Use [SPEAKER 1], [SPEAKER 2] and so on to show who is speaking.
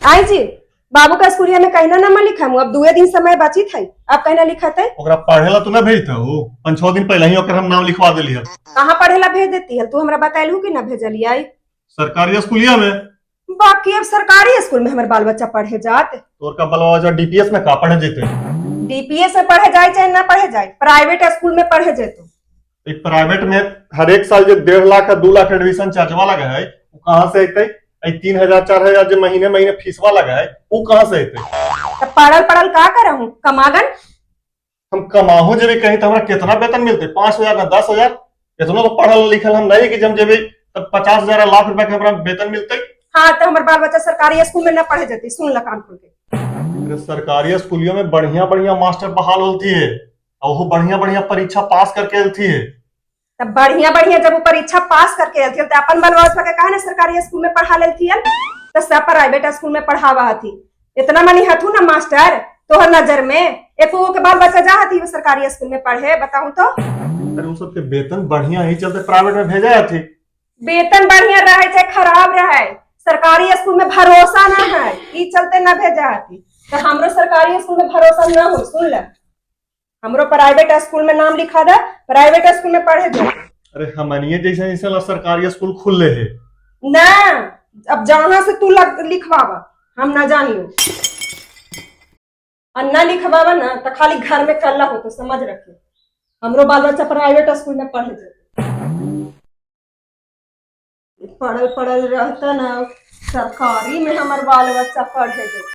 [SPEAKER 1] आई जी, बाबू का स्कूलिया में कहना नंबर लिखा हूँ, अब 2 दिन समय बची थी। अब कहना लिखा थे
[SPEAKER 2] ओकरा पढ़ेला तू ना भेजता हो 5-6 दिन पहले ही ओकर हम नाम लिखवा देली है
[SPEAKER 1] कहाँ पढ़ेला भेज देती है? तू हमरा बतालू कि ना भेजली आई।
[SPEAKER 2] सरकारी स्कूलिया में।
[SPEAKER 1] बाकी अब सरकारी स्कूल में हमारे बाल बच्चा पढ़े जाते।
[SPEAKER 2] तोर का बलवा जा डीपीएस में का पढ़े जेते।
[SPEAKER 1] डीपीएस में पढ़े जाए चाहे ना पढ़े जाए, प्राइवेट स्कूल में पढ़े जेतो।
[SPEAKER 2] एक प्राइवेट में हर एक साल जो 1.5 लाख का 2 लाख एडमिशन चार्जवा लगा है वो कहाँ से अतै? 3,000-4,000 जो महीने महीने फीसवा लगा है वो कहाँ से अतै?
[SPEAKER 1] तब पढ़ल पढ़ल का करहूँ, कमागन।
[SPEAKER 2] हम कमाहू जब कहीं तो हमारा कितना वेतन मिलते? 5,000 ना 10,000? इतना तो पढ़ल लिखल हम नहीं कि जब जेबे तब 50,000 लाख रुपए के हमारा वेतन मिलते।
[SPEAKER 1] हाँ तो हमारे बाल बच्चा सरकारी स्कूल में न पढ़े जाती। सुन ल कान खोल के।
[SPEAKER 2] सरकारी स्कूलियों में बढ़िया बढ़िया मास्टर बहाल होती है और वो बढ़िया बढ़िया परीक्षा पास करके आती है।
[SPEAKER 1] तब बढ़िया बढ़िया जब वो परीक्षा पास करके आती तो अपन बलवा के कहा ना सरकारी स्कूल में पढ़ा लेती है, तो सब प्राइवेट स्कूल में पढ़ावा थी। इतना मनी हथू ना मास्टर तोहर नजर में, एक वो के बाल बच्चा जा हती वो सरकारी स्कूल में पढ़े, बताऊं तो।
[SPEAKER 2] अरे वो सबके वेतन बढ़िया ही चलते प्राइवेट में भेजा थी।
[SPEAKER 1] वेतन बढ़िया रहे चाहे खराब रहे, सरकारी स्कूल में भरोसा ना है, ई चलते ना भेजा हती। तो हमरो सरकारी स्कूल में भरोसा ना हो, सुन ल, हमरो प्राइवेट स्कूल में नाम लिखा दे, प्राइवेट स्कूल में पढ़े जाए।
[SPEAKER 2] अरे हमनिए जैसे जैसे सरकारी स्कूल खुले है
[SPEAKER 1] ना, अब जहां से तू लिखवावा हम ना जानियो, अन्ना लिखवावा ना तो खाली घर में कल्ला हो, तो समझ रखे हमरो बाल बच्चा प्राइवेट स्कूल में पढ़े जाए। पढ़ल पढ़ल रहता ना सरकारी में हमार बाल बच्चा पढ़े जाए।